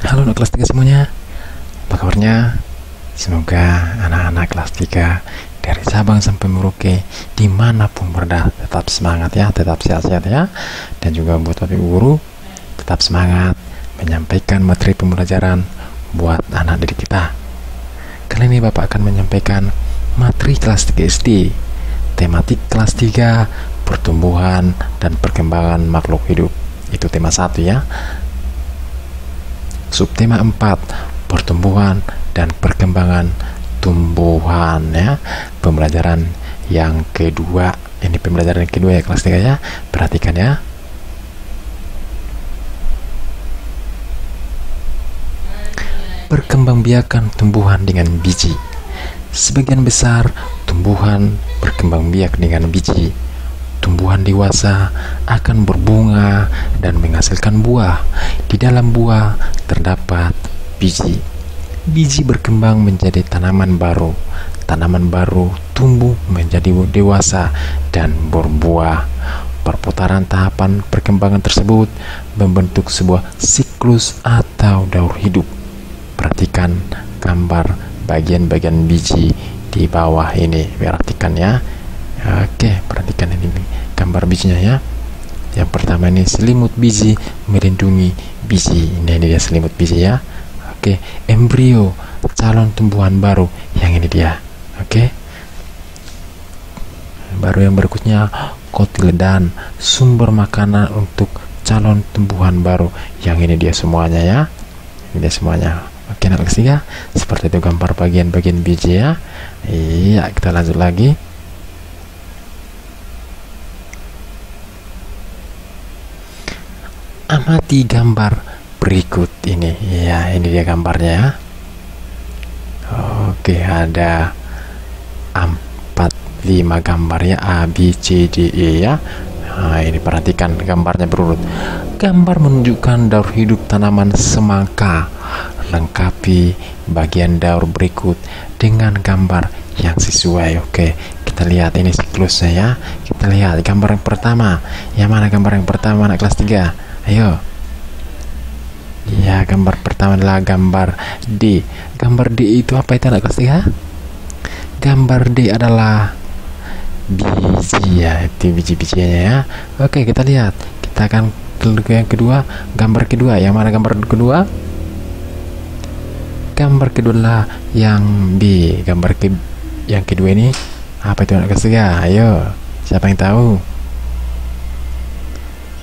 Halo anak kelas 3 semuanya, apa kabarnya? Semoga anak-anak kelas 3 dari Sabang sampai Merauke dimanapun berada tetap semangat ya, tetap sehat-sehat ya. Dan juga buat bapak guru tetap semangat menyampaikan materi pembelajaran buat anak didik kita. Kali ini bapak akan menyampaikan materi kelas 3 SD, tematik kelas 3, pertumbuhan dan perkembangan makhluk hidup. Itu tema 1 ya. Subtema 4, pertumbuhan dan perkembangan tumbuhan ya. Pembelajaran yang kedua, ini pembelajaran yang kedua ya kelas 3 ya. Perhatikan ya. Perkembangbiakan tumbuhan dengan biji. Sebagian besar tumbuhan berkembang biak dengan biji. Tumbuhan dewasa akan berbunga dan menghasilkan buah. Di dalam buah terdapat biji. Biji berkembang menjadi tanaman baru. Tanaman baru tumbuh menjadi dewasa dan berbuah. Perputaran tahapan perkembangan tersebut membentuk sebuah siklus atau daur hidup. Perhatikan gambar bagian-bagian biji di bawah ini. Perhatikan ya. Oke, perhatikan ini gambar bijinya ya. Yang pertama ini selimut biji melindungi biji. Ini dia selimut biji ya. Oke, embrio calon tumbuhan baru. Yang ini dia. Oke. Baru yang berikutnya kotiledan, sumber makanan untuk calon tumbuhan baru. Yang ini dia semuanya ya. Ini dia semuanya. Oke, anak kelas 3, seperti itu gambar bagian-bagian biji ya. Iya, kita lanjut lagi. Amati gambar berikut ini ya, ini dia gambarnya ya. Oke, ada 4-5 gambar ya, A, B, C, D, E ya. Nah, ini perhatikan gambarnya berurut. Gambar menunjukkan daur hidup tanaman semangka. Lengkapi bagian daur berikut dengan gambar yang sesuai. Oke, kita lihat ini siklusnya ya. Kita lihat gambar yang pertama. Yang mana gambar yang pertama anak kelas 3? Ayo. Ya, gambar pertama adalah gambar D. Gambar D itu apa itu anak kelas 3? Gambar D adalah biji ya, itu biji-bijinya ya. Oke, kita lihat. Kita akan ke yang kedua, gambar kedua. Yang mana gambar kedua? Gambar kedua adalah yang B. Yang kedua ini apa itu anak kelas 3? Ayo, siapa yang tahu?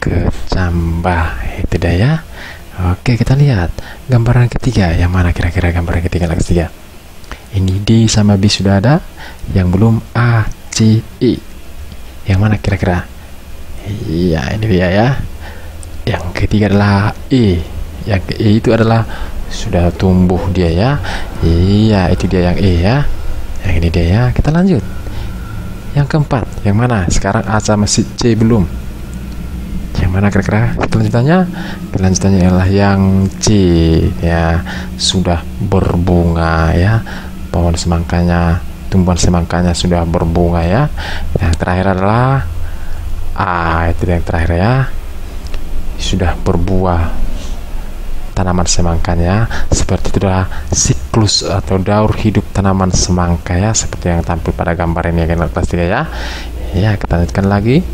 Kecambah, itu dah ya. Oke, kita lihat gambaran ketiga. Yang mana kira-kira gambaran ketiga anak kelas 3? Ini D sama B sudah ada. Yang belum A, C, E. Yang mana kira-kira? Iya, ini dia ya. Yang ketiga adalah E. Yang E itu adalah sudah tumbuh dia ya. Iya, itu dia yang E ya. Yang ini dia ya. Kita lanjut. Yang keempat, yang mana? Sekarang A sama C belum. Yang mana kira-kira kelanjutannya adalah yang C ya, sudah berbunga ya. Pohon semangkanya, tumbuhan semangkanya sudah berbunga ya. Yang terakhir adalah A, itu yang terakhir ya, sudah berbuah tanaman semangkanya. Seperti itu adalah siklus atau daur hidup tanaman semangka ya, seperti yang tampil pada gambar ini ya kelas 3 ya. Ya, kita lanjutkan lagi.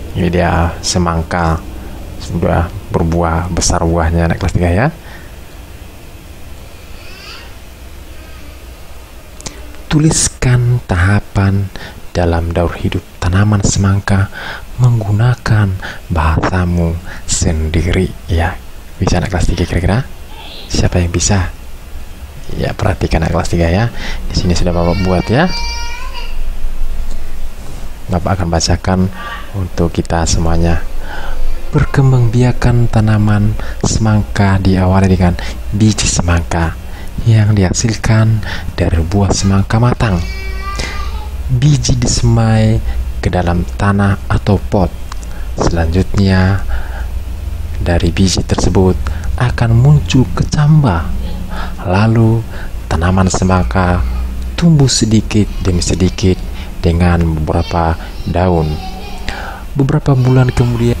Ini dia semangka sudah berbuah, besar buahnya anak kelas 3 ya. Tuliskan tahapan dalam daur hidup tanaman semangka menggunakan bahasamu sendiri ya. Bisa anak kelas 3 kira-kira? Siapa yang bisa? Ya, perhatikan anak kelas 3 ya. Di sini sudah Bapak buat ya. Bapak akan bacakan untuk kita semuanya. Perkembangbiakan tanaman semangka diawali dengan biji semangka yang dihasilkan dari buah semangka matang. Biji disemai ke dalam tanah atau pot. Selanjutnya dari biji tersebut akan muncul kecambah. Lalu tanaman semangka tumbuh sedikit demi sedikit dengan beberapa daun. Beberapa bulan kemudian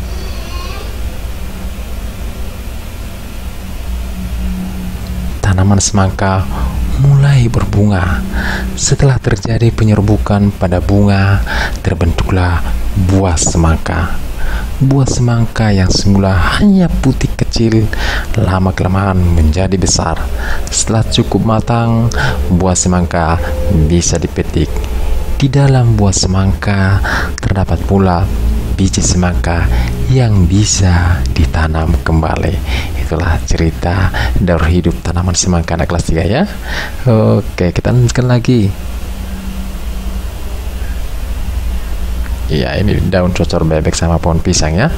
tanaman semangka mulai berbunga. Setelah terjadi penyerbukan pada bunga, terbentuklah buah semangka. Buah semangka yang semula hanya putih kecil, lama-kelamaan menjadi besar. Setelah cukup matang, buah semangka bisa dipetik. Di dalam buah semangka terdapat pula biji semangka yang bisa ditanam kembali. Itulah cerita dari hidup tanaman semangka anak kelas 3 ya. Oke, kita lanjutkan lagi. Ya, ini daun cocor bebek sama pohon pisang ya.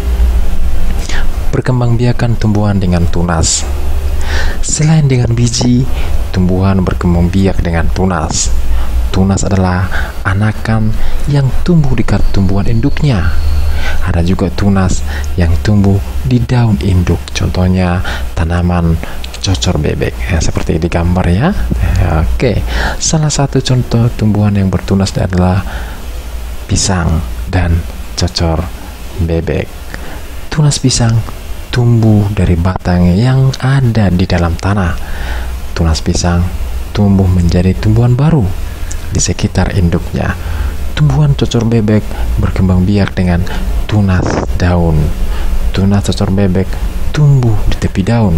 Berkembangbiakan tumbuhan dengan tunas. Selain dengan biji, tumbuhan berkembang biak dengan tunas. Tunas adalah anakan yang tumbuh di tumbuhan induknya. Ada juga tunas yang tumbuh di daun induk. Contohnya tanaman cocor bebek ya, seperti di gambar ya. Oke, salah satu contoh tumbuhan yang bertunas adalah pisang dan cocor bebek. Tunas pisang tumbuh dari batang yang ada di dalam tanah. Tunas pisang tumbuh menjadi tumbuhan baru di sekitar induknya. Tumbuhan cocor bebek berkembang biak dengan tunas daun. Tunas cocor bebek tumbuh di tepi daun.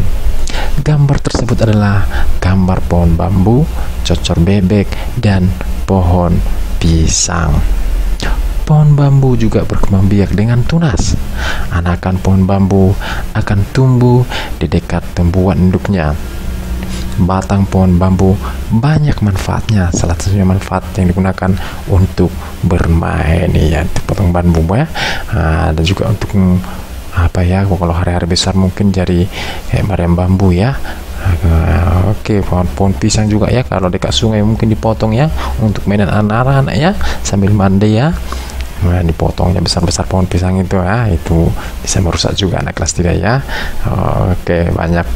Gambar tersebut adalah gambar pohon bambu, cocor bebek, dan pohon pisang. Pohon bambu juga berkembang biak dengan tunas. Anakan pohon bambu akan tumbuh di dekat tumbuhan induknya. Batang pohon bambu banyak manfaatnya. Salah satunya manfaat yang digunakan untuk bermain ya, potong bambu ya. Dan juga untuk apa ya, kalau hari-hari besar mungkin jadi meriam bambu ya. Oke, pohon pisang juga ya, kalau dekat sungai mungkin dipotong ya untuk mainan anak-anak ya sambil mandi ya. Nah, dipotongnya besar-besar pohon pisang itu ya, itu bisa merusak juga anak kelas 3 ya. Oke, banyak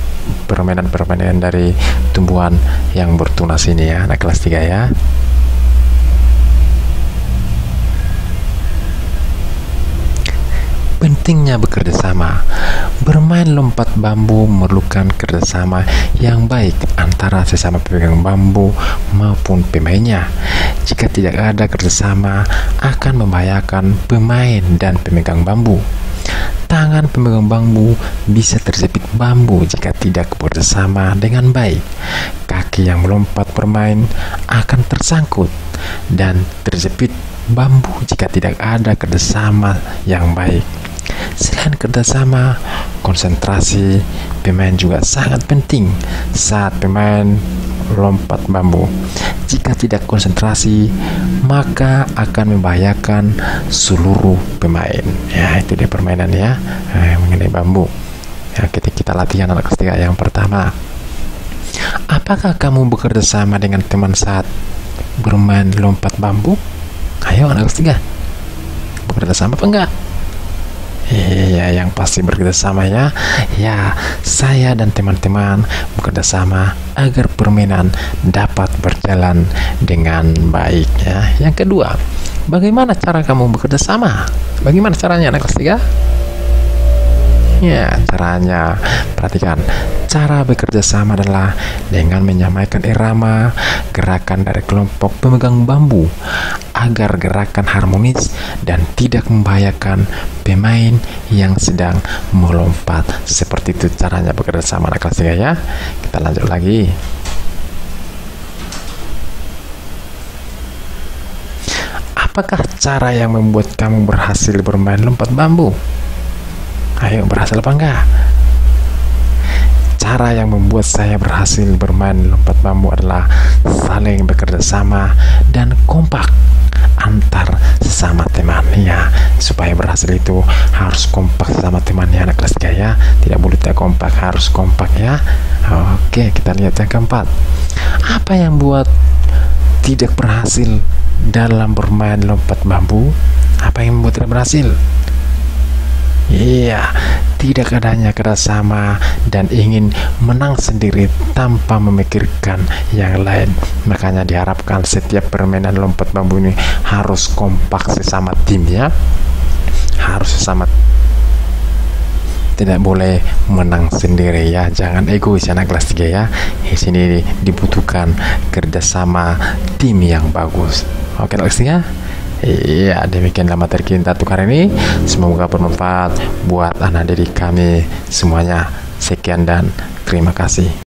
permainan-permainan dari tumbuhan yang bertunas ini ya anak kelas 3 ya. Pentingnya bekerja sama. Bermain lompat bambu memerlukan kerjasama yang baik antara sesama pemegang bambu maupun pemainnya. Jika tidak ada kerjasama, akan membahayakan pemain dan pemegang bambu. Tangan pemegang bambu bisa terjepit bambu jika tidak bekerjasama dengan baik. Kaki yang melompat bermain akan tersangkut dan terjepit bambu jika tidak ada kerjasama yang baik. Selain kerjasama, konsentrasi pemain juga sangat penting saat pemain lompat bambu. Jika tidak konsentrasi, maka akan membahayakan seluruh pemain. Ya, itu dia permainan ya mengenai bambu. Ya, kita latihan anak kelas 3 yang pertama. Apakah kamu bekerja sama dengan teman saat bermain lompat bambu? Ayo anak kelas 3, bekerja sama apa enggak? Iya, yang pasti bekerja sama ya. Ya, saya dan teman-teman bekerja sama agar permainan dapat berjalan dengan baik ya. Yang kedua, bagaimana cara kamu bekerja sama? Bagaimana caranya anak kelas 3? Ya, caranya perhatikan. Cara bekerja sama adalah dengan menyamaikan irama gerakan dari kelompok pemegang bambu agar gerakan harmonis dan tidak membahayakan pemain yang sedang melompat. Seperti itu caranya bekerja sama anak kelas 3 ya. Kita lanjut lagi. Apakah cara yang membuat kamu berhasil bermain lompat bambu? Ayo, berhasil apa enggak? Cara yang membuat saya berhasil bermain lompat bambu adalah saling bekerja sama dan kompak antar sesama temannya. Supaya berhasil itu harus kompak sesama temannya anak kelas 3 ya. Tidak boleh tidak kompak, harus kompak ya. Oke, kita lihat yang keempat. Apa yang buat tidak berhasil dalam bermain lompat bambu? Apa yang membuat tidak berhasil? Iya, tidak adanya kerjasama dan ingin menang sendiri tanpa memikirkan yang lain. Makanya diharapkan setiap permainan lompat bambu ini harus kompak sesama tim ya. Harus sesama tidak boleh menang sendiri ya, jangan egois anak kelas 3 ya. Di sini dibutuhkan kerjasama tim yang bagus. Oke anak kelas 3. Iya, demikianlah materi kita untuk hari ini. Semoga bermanfaat buat anak didik kami semuanya. Sekian dan terima kasih.